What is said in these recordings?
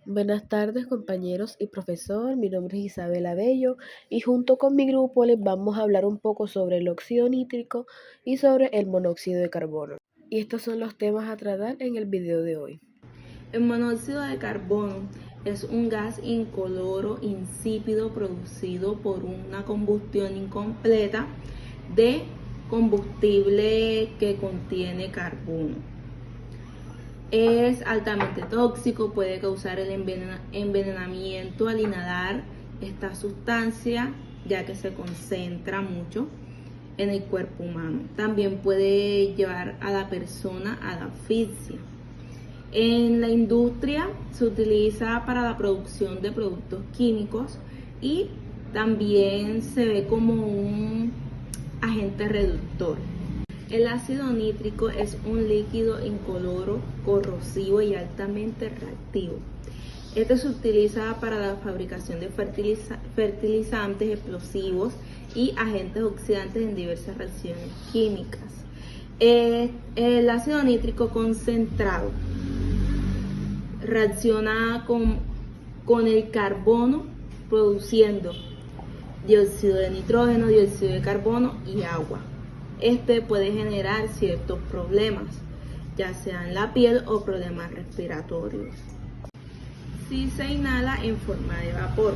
Buenas tardes, compañeros y profesor. Mi nombre es Isabela Bello y junto con mi grupo les vamos a hablar un poco sobre el óxido nítrico y sobre el monóxido de carbono. Y estos son los temas a tratar en el video de hoy. El monóxido de carbono es un gas incoloro insípido producido por una combustión incompleta de combustible que contiene carbono. Es altamente tóxico, puede causar el envenenamiento al inhalar esta sustancia, ya que se concentra mucho en el cuerpo humano. También puede llevar a la persona a la asfixia. En la industria se utiliza para la producción de productos químicos y también se ve como un agente reductor. El ácido nítrico es un líquido incoloro, corrosivo y altamente reactivo. Este se utiliza para la fabricación de fertilizantes explosivos y agentes oxidantes en diversas reacciones químicas. El ácido nítrico concentrado reacciona con el carbono produciendo dióxido de nitrógeno, dióxido de carbono y agua. Este puede generar ciertos problemas, ya sea en la piel o problemas respiratorios. Si se inhala en forma de vapor.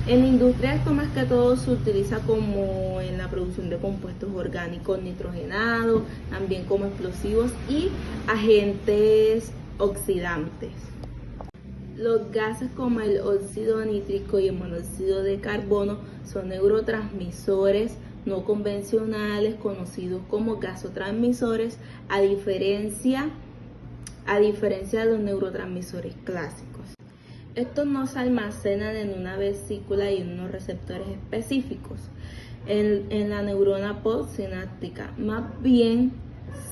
En la industria esto más que todo se utiliza como en la producción de compuestos orgánicos nitrogenados, también como explosivos y agentes oxidantes. Los gases como el óxido nítrico y el monóxido de carbono son neurotransmisores no convencionales conocidos como gasotransmisores a diferencia de los neurotransmisores clásicos. Estos no se almacenan en una vesícula y en unos receptores específicos en la neurona postsináptica, más bien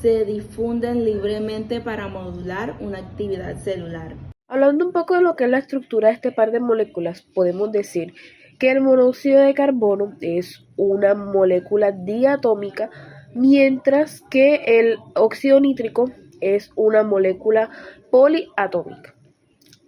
se difunden libremente para modular una actividad celular. Hablando un poco de lo que es la estructura de este par de moléculas, podemos decir que el monóxido de carbono es una molécula diatómica, mientras que el óxido nítrico es una molécula poliatómica.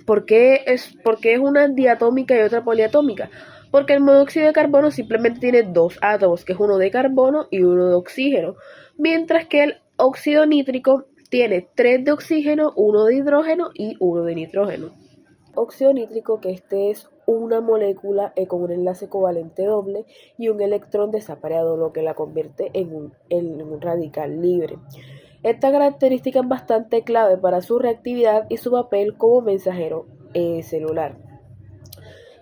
¿Por qué es una diatómica y otra poliatómica? Porque el monóxido de carbono simplemente tiene dos átomos, que es uno de carbono y uno de oxígeno, mientras que el óxido nítrico tiene 3 de oxígeno, 1 de hidrógeno y 1 de nitrógeno. Óxido nítrico, que este es una molécula con un enlace covalente doble y un electrón desapareado, lo que la convierte en un radical libre. Esta característica es bastante clave para su reactividad y su papel como mensajero celular.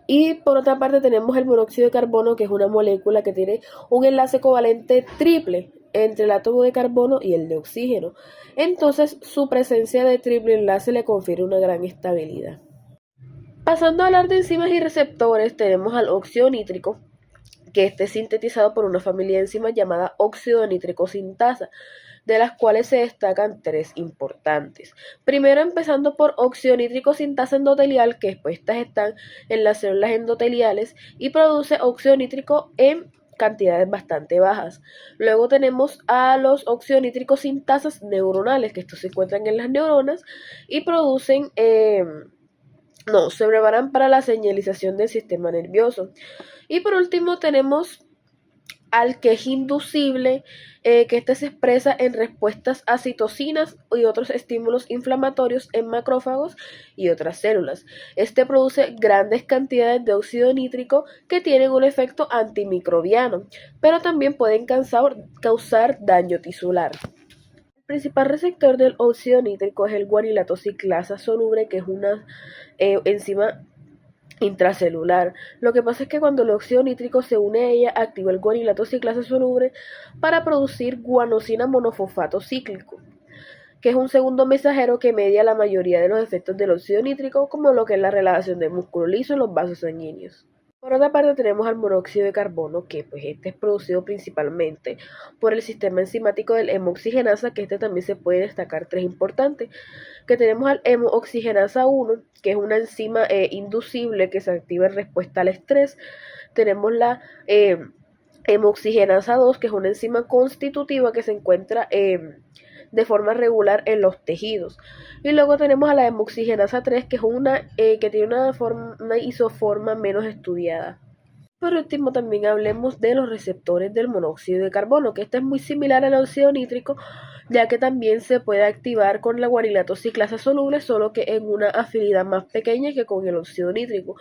Y por otra parte tenemos el monóxido de carbono, que es una molécula que tiene un enlace covalente triple entre el átomo de carbono y el de oxígeno. Entonces su presencia de triple enlace le confiere una gran estabilidad. Pasando a hablar de enzimas y receptores, tenemos al óxido nítrico, que este es sintetizado por una familia de enzimas llamada óxido nítrico sintasa, de las cuales se destacan 3 importantes. Primero, empezando por óxido nítrico sintasa endotelial, que después estas están en las células endoteliales y produce óxido nítrico en cantidades bastante bajas. Luego tenemos a los óxido nítrico sintasas neuronales, que estos se encuentran en las neuronas y producen se preparan para la señalización del sistema nervioso. Y por último tenemos al que es inducible, que este se expresa en respuestas a citocinas y otros estímulos inflamatorios en macrófagos y otras células. Este produce grandes cantidades de óxido nítrico que tienen un efecto antimicrobiano, pero también pueden causar daño tisular. El principal receptor del óxido nítrico es el guanilato ciclasa soluble, que es una enzima intracelular. Lo que pasa es que cuando el óxido nítrico se une a ella, activa el guanilato ciclasa soluble para producir guanosina monofosfato cíclico, que es un segundo mensajero que media la mayoría de los efectos del óxido nítrico, como lo que es la relajación del músculo liso en los vasos sanguíneos. Por otra parte tenemos al monóxido de carbono, que pues este es producido principalmente por el sistema enzimático del hemoxigenasa, que este también se puede destacar 3 importantes, que tenemos al hemooxigenasa 1, que es una enzima inducible que se activa en respuesta al estrés. Tenemos la hemooxigenasa 2, que es una enzima constitutiva que se encuentra de forma regular en los tejidos. Y luego tenemos a la hemoxigenasa 3, que es que tiene una isoforma menos estudiada. Por último, también hablemos de los receptores del monóxido de carbono, que este es muy similar al óxido nítrico, ya que también se puede activar con la guanilato ciclasa soluble, solo que en una afinidad más pequeña que con el óxido nítrico.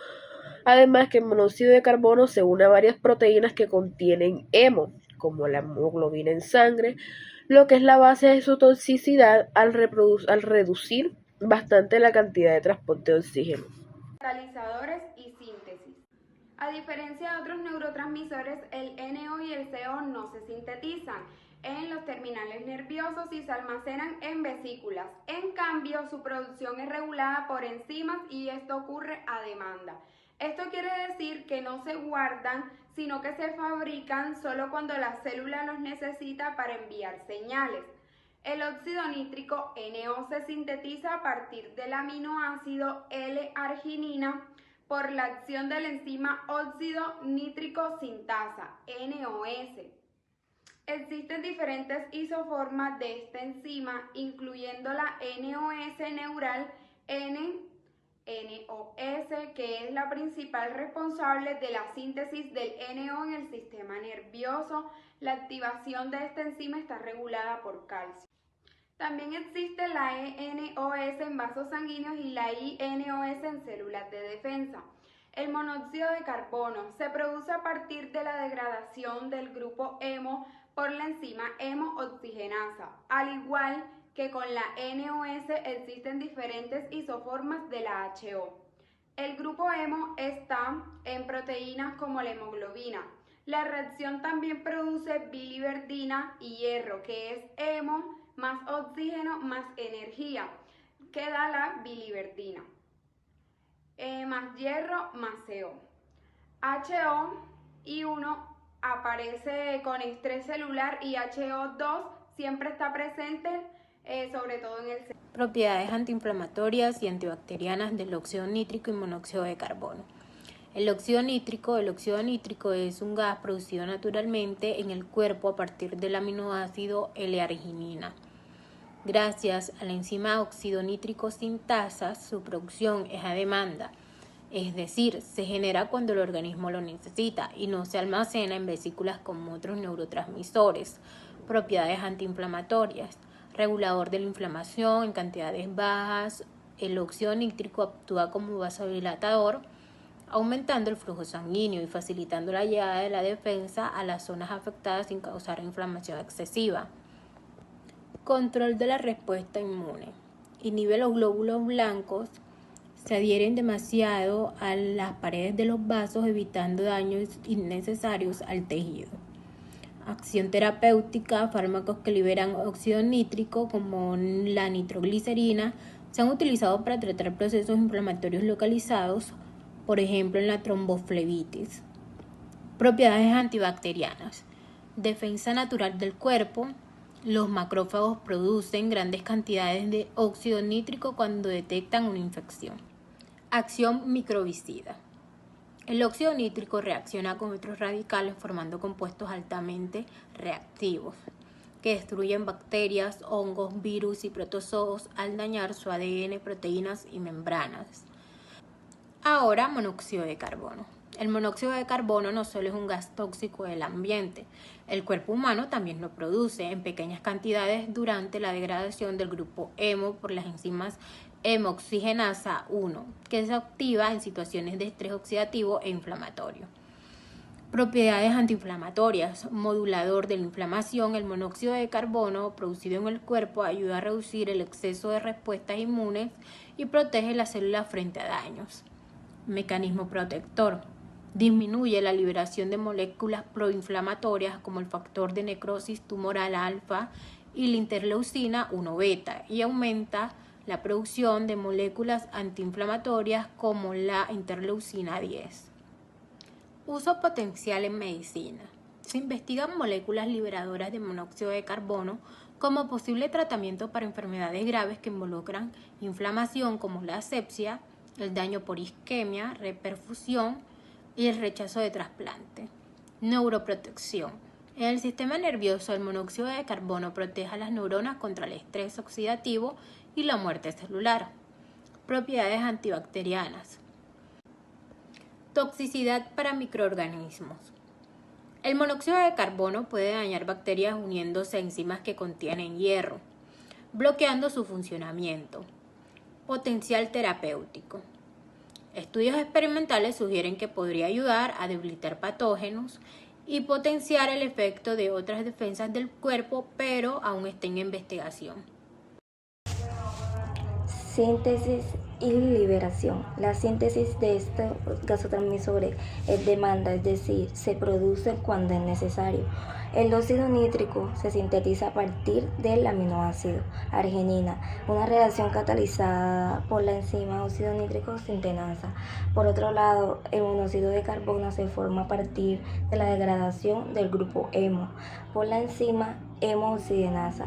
Además que el monóxido de carbono se une a varias proteínas que contienen hemo, como la hemoglobina en sangre, lo que es la base de su toxicidad al reducir bastante la cantidad de transporte de oxígeno. Catalizadores y síntesis. A diferencia de otros neurotransmisores, el NO y el CO no se sintetizan en los terminales nerviosos y se almacenan en vesículas. En cambio, su producción es regulada por enzimas y esto ocurre a demanda. Esto quiere decir que no se guardan, sino que se fabrican solo cuando la célula los necesita para enviar señales. El óxido nítrico NO se sintetiza a partir del aminoácido L-arginina por la acción de la enzima óxido nítrico sintasa, NOS. Existen diferentes isoformas de esta enzima, incluyendo la NOS neural NOS, que es la principal responsable de la síntesis del NO en el sistema nervioso. La activación de esta enzima está regulada por calcio. También existe la ENOS en vasos sanguíneos y la INOS en células de defensa. El monóxido de carbono se produce a partir de la degradación del grupo hemo por la enzima hemooxigenasa. Al igual que con la NOS existen diferentes isoformas de la HO. El grupo hemo está en proteínas como la hemoglobina. La reacción también produce biliverdina y hierro, que es hemo más oxígeno más energía, que da la biliverdina. Más hierro más CO. HO y 1 aparece con estrés celular y HO2 siempre está presente, sobre todo en el cerebro. Propiedades antiinflamatorias y antibacterianas del óxido nítrico y monóxido de carbono. El óxido nítrico es un gas producido naturalmente en el cuerpo a partir del aminoácido L-arginina. Gracias a la enzima óxido nítrico sintasa, su producción es a demanda, es decir, se genera cuando el organismo lo necesita y no se almacena en vesículas como otros neurotransmisores. Propiedades antiinflamatorias. Regulador de la inflamación en cantidades bajas. El óxido nítrico actúa como vasodilatador, aumentando el flujo sanguíneo y facilitando la llegada de la defensa a las zonas afectadas sin causar inflamación excesiva. Control de la respuesta inmune. Inhibe los glóbulos blancos, se adhieren demasiado a las paredes de los vasos, evitando daños innecesarios al tejido. Acción terapéutica. Fármacos que liberan óxido nítrico, como la nitroglicerina, se han utilizado para tratar procesos inflamatorios localizados, por ejemplo en la tromboflebitis. Propiedades antibacterianas. Defensa natural del cuerpo. Los macrófagos producen grandes cantidades de óxido nítrico cuando detectan una infección. Acción microbicida. El óxido nítrico reacciona con otros radicales formando compuestos altamente reactivos que destruyen bacterias, hongos, virus y protozoos al dañar su ADN, proteínas y membranas. Ahora, monóxido de carbono. El monóxido de carbono no solo es un gas tóxico del ambiente, el cuerpo humano también lo produce en pequeñas cantidades durante la degradación del grupo hemo por las enzimas hemoxigenasa 1, que se activa en situaciones de estrés oxidativo e inflamatorio. Propiedades antiinflamatorias. Modulador de la inflamación. El monóxido de carbono producido en el cuerpo ayuda a reducir el exceso de respuestas inmunes y protege la célula frente a daños. Mecanismo protector. Disminuye la liberación de moléculas proinflamatorias como el factor de necrosis tumoral alfa y la interleucina 1 beta y aumenta la producción de moléculas antiinflamatorias como la interleucina 10. Uso potencial en medicina. Se investigan moléculas liberadoras de monóxido de carbono como posible tratamiento para enfermedades graves que involucran inflamación como la asepsia, el daño por isquemia, reperfusión y el rechazo de trasplante. Neuroprotección. En el sistema nervioso, el monóxido de carbono protege a las neuronas contra el estrés oxidativo y la muerte celular. Propiedades antibacterianas. Toxicidad para microorganismos. El monóxido de carbono puede dañar bacterias uniéndose a enzimas que contienen hierro, bloqueando su funcionamiento. Potencial terapéutico. Estudios experimentales sugieren que podría ayudar a debilitar patógenos y potenciar el efecto de otras defensas del cuerpo, pero aún está en investigación. Síntesis y liberación. La síntesis de estos gasotransmisores es demanda, es decir, se produce cuando es necesario. El óxido nítrico se sintetiza a partir del aminoácido arginina, una reacción catalizada por la enzima óxido nítrico sintenasa. Por otro lado, el monóxido de carbono se forma a partir de la degradación del grupo hemo por la enzima hemooxigenasa.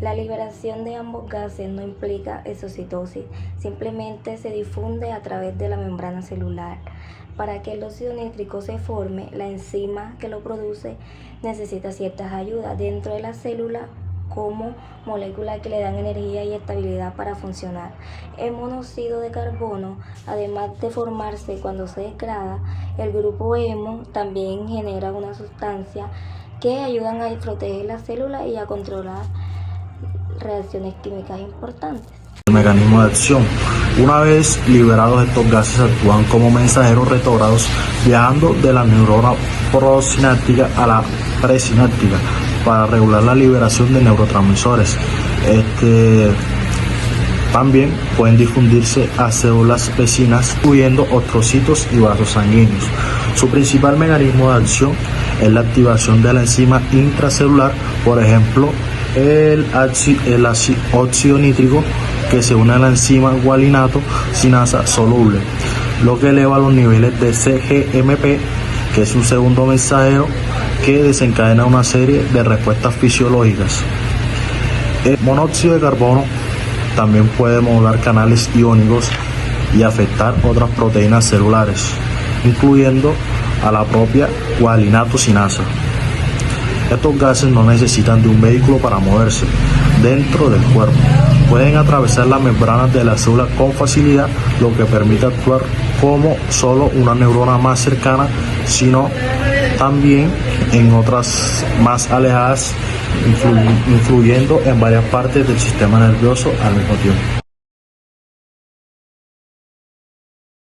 La liberación de ambos gases no implica exocitosis, simplemente se difunde a través de la membrana celular. Para que el óxido nítrico se forme, la enzima que lo produce necesita ciertas ayudas dentro de la célula como moléculas que le dan energía y estabilidad para funcionar. El monóxido de carbono, además de formarse cuando se degrada, el grupo hemo también genera una sustancia que ayudan a proteger la célula y a controlar reacciones químicas importantes. El mecanismo de acción. Una vez liberados, estos gases actúan como mensajeros retrógrados, viajando de la neurona prosináptica a la presináptica para regular la liberación de neurotransmisores. También pueden difundirse a células vecinas, incluyendo ostrocitos y vasos sanguíneos. Su principal mecanismo de acción es la activación de la enzima intracelular, por ejemplo, el óxido nítrico, que se une a la enzima guanilinato sinasa soluble, lo que eleva los niveles de cGMP, que es un segundo mensajero que desencadena una serie de respuestas fisiológicas. El monóxido de carbono también puede modular canales iónicos y afectar otras proteínas celulares, incluyendo a la propia guanilinato sinasa. Estos gases no necesitan de un vehículo para moverse dentro del cuerpo. Pueden atravesar las membranas de la célula con facilidad, lo que permite actuar como solo una neurona más cercana, sino también en otras más alejadas, influyendo en varias partes del sistema nervioso al mismo tiempo.